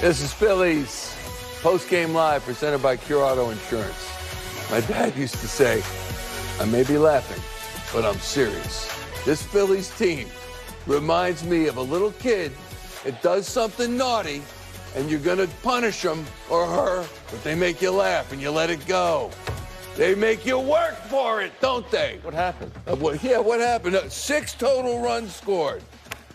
This is Phillies Postgame Live, presented by Cure Auto Insurance. My dad used to say, I may be laughing, but I'm serious. This Phillies team reminds me of a little kid that does something naughty, and you're going to punish him or her, but they make you laugh and you let it go. They make you work for it, don't they? What happened? What happened? 6 total runs scored.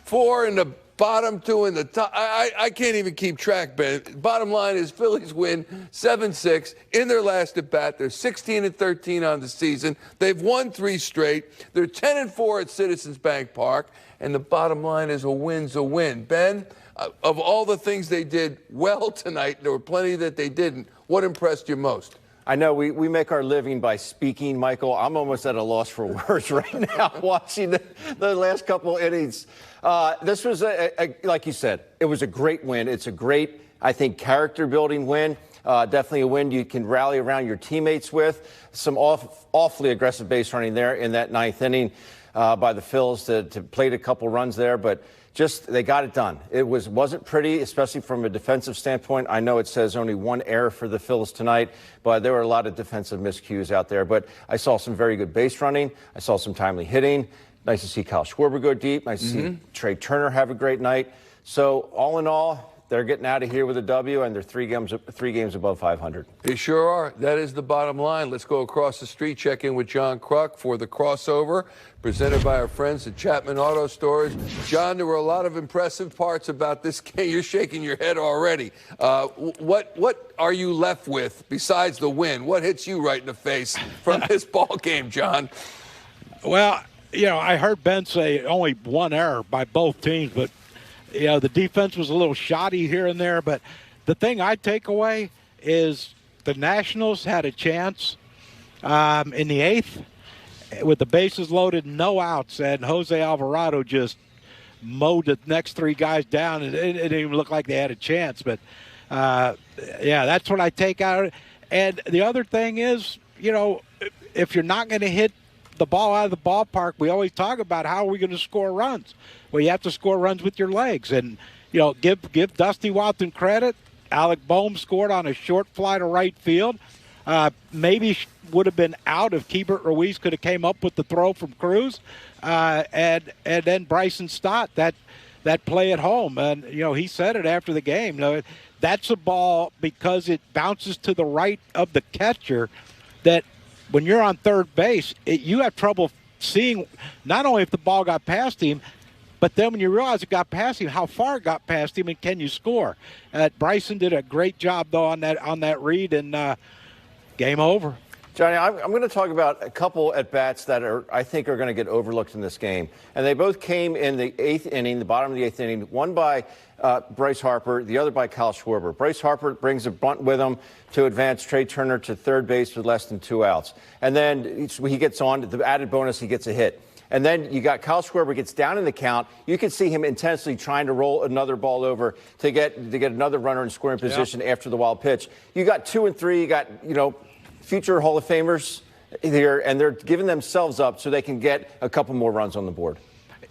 4 in the bottom, 2 in the top. I can't even keep track, Ben. Bottom line is Phillies win 7-6 in their last at bat. They're 16-13 on the season. They've won 3 straight. They're 10-4 at Citizens Bank Park. And the bottom line is a win's a win. Ben, of all the things they did well tonight, there were plenty that they didn't. What impressed you most? I know we make our living by speaking, Michael. I'm almost at a loss for words right now watching the last couple innings. This was, like you said, it was a great win. It's a great, I think, character-building win. Definitely a win you can rally around your teammates with. Some awfully aggressive base running there in that 9th inning by the Phils to played a couple runs there, but just they got it done. It wasn't pretty, especially from a defensive standpoint. I know it says only 1 error for the Phils tonight, but there were a lot of defensive miscues out there. But I saw some very good base running. I saw some timely hitting. Nice to see Kyle Schwarber go deep. Nice to see Trea Turner have a great night. So all in all, they're getting out of here with a W, and they're 3 games above 500. They sure are. That is the bottom line. Let's go across the street, check in with John Kruk for the crossover, presented by our friends at Chapman Auto Stores. John, there were a lot of impressive parts about this game. You're shaking your head already. What are you left with besides the win? What hits you right in the face from this ball game, John? Well, I heard Ben say only 1 error by both teams, but the defense was a little shoddy here and there. But the thing I take away is the Nationals had a chance in the 8th with the bases loaded, no outs, and Jose Alvarado just mowed the next 3 guys down. It didn't even look like they had a chance. But, that's what I take out of it. And the other thing is, if you're not going to hit the ball out of the ballpark, we always talk about how are we going to score runs. Well, you have to score runs with your legs. And, give Dusty Walton credit. Alec Boehm scored on a short fly to right field. Maybe would have been out if Keibert Ruiz could have came up with the throw from Cruz. And then Bryson Stott, that play at home. And, he said it after the game. That's a ball because it bounces to the right of the catcher that when you're on third base, you have trouble seeing not only if the ball got past him, but then when you realize it got past him, how far it got past him, and can you score? Bryson did a great job, though, on that read, and game over. Johnny, I'm going to talk about a couple at-bats that I think are going to get overlooked in this game. And they both came in the 8th inning, the bottom of the 8th inning, one by Bryce Harper, the other by Kyle Schwarber. Bryce Harper brings a bunt with him to advance Trea Turner to third base with less than 2 outs. And then he gets on, the added bonus, he gets a hit. And then you got Kyle Schwarber gets down in the count. You can see him intensely trying to roll another ball over to get another runner in scoring position after the wild pitch. You got 2 and 3. You got, future Hall of Famers here, and they're giving themselves up so they can get a couple more runs on the board.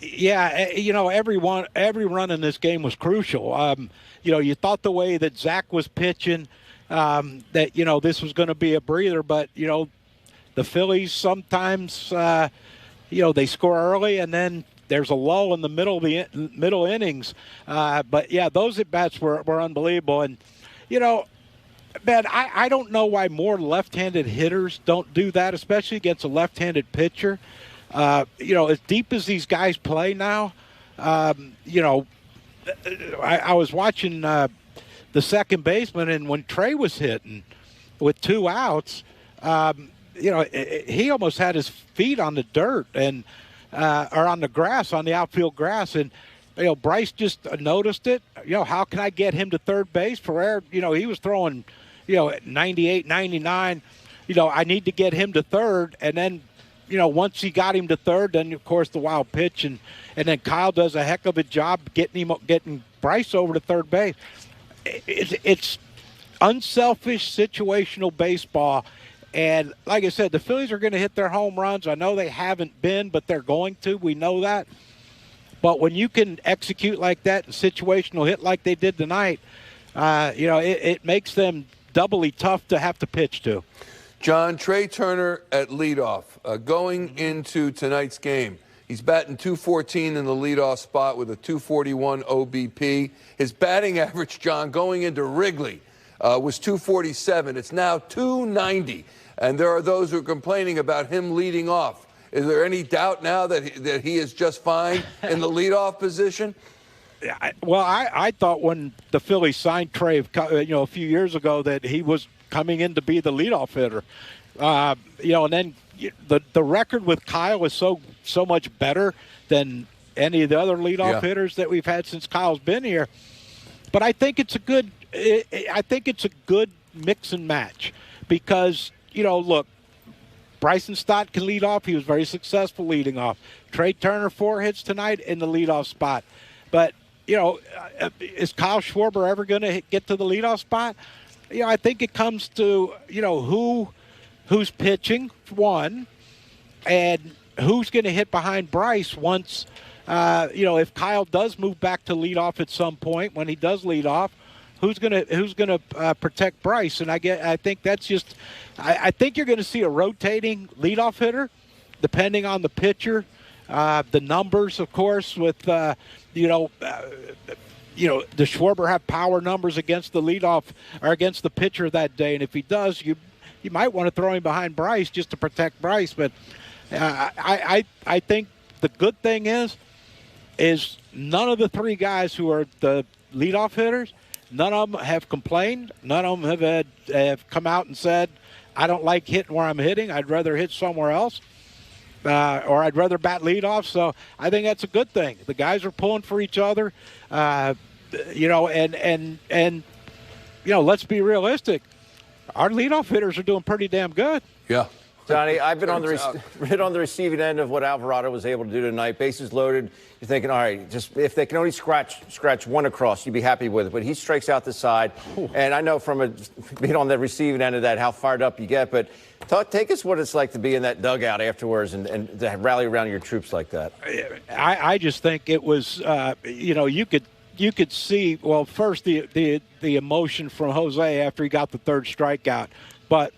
Yeah, every run in this game was crucial. You thought the way that Zach was pitching that, this was going to be a breather, but, the Phillies sometimes, they score early and then there's a lull in the middle innings. But, yeah, those at-bats were unbelievable. And, Ben, I don't know why more left-handed hitters don't do that, especially against a left-handed pitcher. As deep as these guys play now, I was watching the second baseman, and when Trea was hitting with 2 outs, he almost had his feet on the dirt and or on the grass, on the outfield grass, and Bryce just noticed it. How can I get him to third base? Ferrer, he was throwing, 98, 99. I need to get him to third, and then, once he got him to third, then of course the wild pitch, and then Kyle does a heck of a job getting Bryce over to third base. It's unselfish situational baseball. And like I said, the Phillies are going to hit their home runs. I know they haven't been, but they're going to. We know that. But when you can execute like that and situational hit like they did tonight, it makes them doubly tough to have to pitch to. John, Trea Turner at leadoff, going into tonight's game. He's batting .214 in the leadoff spot with a .241 OBP. His batting average, John, going into Wrigley was .247. It's now .290. And there are those who are complaining about him leading off. Is there any doubt now that he is just fine in the leadoff position? I thought when the Phillies signed Trea, a few years ago, that he was coming in to be the leadoff hitter. And then the record with Kyle is so much better than any of the other leadoff hitters that we've had since Kyle's been here. But I think it's a good mix and match because, look, Bryson Stott can lead off. He was very successful leading off. Trea Turner 4 hits tonight in the leadoff spot. But, is Kyle Schwarber ever going to get to the leadoff spot? I think it comes to, who's pitching, one, and who's going to hit behind Bryce once, if Kyle does move back to leadoff at some point, when he does lead off, who's going to protect Bryce? And I think that's just, I think you're going to see a rotating leadoff hitter, depending on the pitcher, the numbers, of course, with does Schwarber have power numbers against the leadoff or against the pitcher that day? And if he does, you might want to throw him behind Bryce just to protect Bryce. But I think the good thing is none of the three guys who are the leadoff hitters, none of them have complained. None of them have come out and said, I don't like hitting where I'm hitting. I'd rather hit somewhere else. Or I'd rather bat leadoff. So I think that's a good thing. The guys are pulling for each other, and let's be realistic. Our leadoff hitters are doing pretty damn good. Yeah. Johnny, I've been on the receiving end of what Alvarado was able to do tonight. Bases loaded. You're thinking, all right, just if they can only scratch one across, you'd be happy with it. But he strikes out the side. Ooh. And I know from being on the receiving end of that how fired up you get. But take us what it's like to be in that dugout afterwards and to rally around your troops like that. I just think it was, you could see, well, first the emotion from Jose after he got the third strikeout. But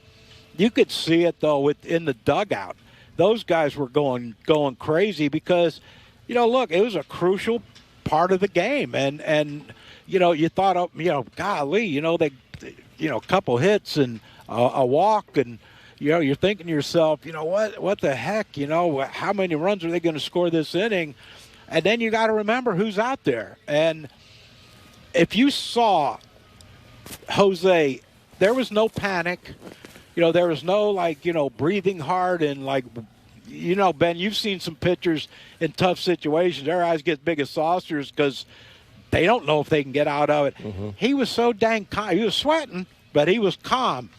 you could see it, though, within the dugout. Those guys were going crazy because, look, it was a crucial part of the game. And you thought, golly, they, a couple hits and a walk. And, you're thinking to yourself, what the heck, how many runs are they going to score this inning? And then you got to remember who's out there. And if you saw Jose, there was no panic. There was no, breathing hard and Ben, you've seen some pitchers in tough situations. Their eyes get big as saucers because they don't know if they can get out of it. Mm-hmm. He was so dang calm. He was sweating, but he was calm.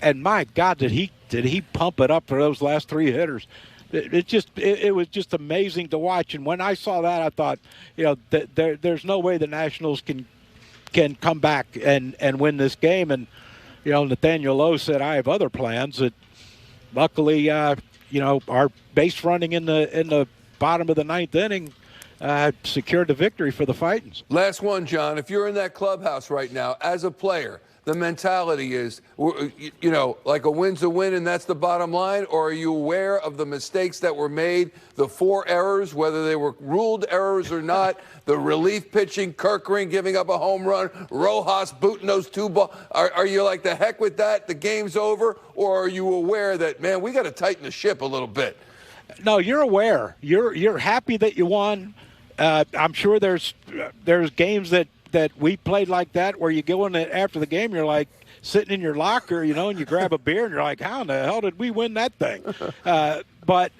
And my God, did he pump it up for those last three hitters? It was just amazing to watch. And when I saw that, I thought, there's no way the Nationals can come back and win this game. And Nathaniel Lowe said, I have other plans. That luckily, our base running in the bottom of the ninth inning secured the victory for the Fightins. Last one, John. If you're in that clubhouse right now as a player, the mentality is, like a win's a win and that's the bottom line? Or are you aware of the mistakes that were made, the 4 errors, whether they were ruled errors or not, the relief pitching, Kirkering giving up a home run, Rojas booting those 2 balls? Are you like, the heck with that, the game's over? Or are you aware that, man, we got to tighten the ship a little bit? No, you're aware. You're happy that you won. I'm sure there's games that we played like that where you go in after the game, you're like sitting in your locker, and you grab a beer and you're like, how in the hell did we win that thing? But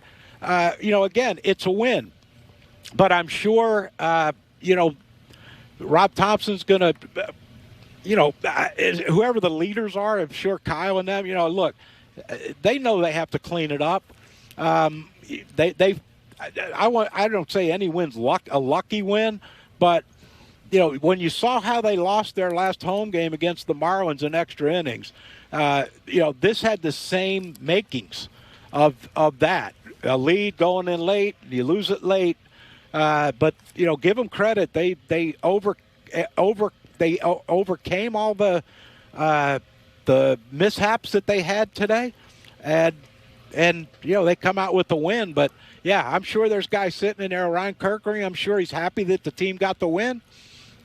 again, it's a win. But I'm sure, Rob Thompson's going to, whoever the leaders are, I'm sure Kyle and them, look, they know they have to clean it up. I don't say any win's a lucky win, but when you saw how they lost their last home game against the Marlins in extra innings, this had the same makings of that. A lead going in late, you lose it late, but give them credit. They overcame they overcame all the mishaps that they had today, and they come out with the win. But yeah, I'm sure there's guys sitting in there. Ryan Kirkering, I'm sure he's happy that the team got the win,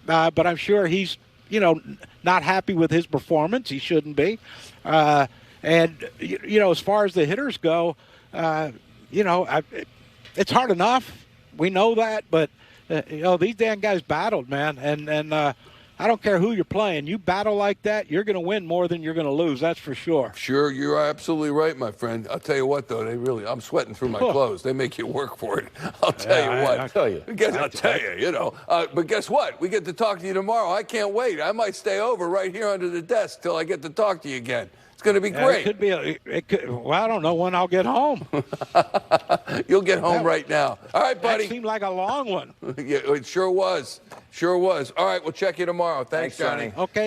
but I'm sure he's not happy with his performance. He shouldn't be. And as far as the hitters go, it's hard enough. We know that, but these damn guys battled, man, and I don't care who you're playing. You battle like that, you're going to win more than you're going to lose. That's for sure. Sure, you're absolutely right, my friend. I'll tell you what, though, I'm sweating through my clothes. They make you work for it. I'll tell you what. I'll tell you. But guess what? We get to talk to you tomorrow. I can't wait. I might stay over right here under the desk till I get to talk to you again. It's going to be great. Well, I don't know when I'll get home. You'll get home right now. All right, buddy. That seemed like a long one. Yeah, it sure was. Sure was. All right, we'll check you tomorrow. Thanks, Johnny. Okay.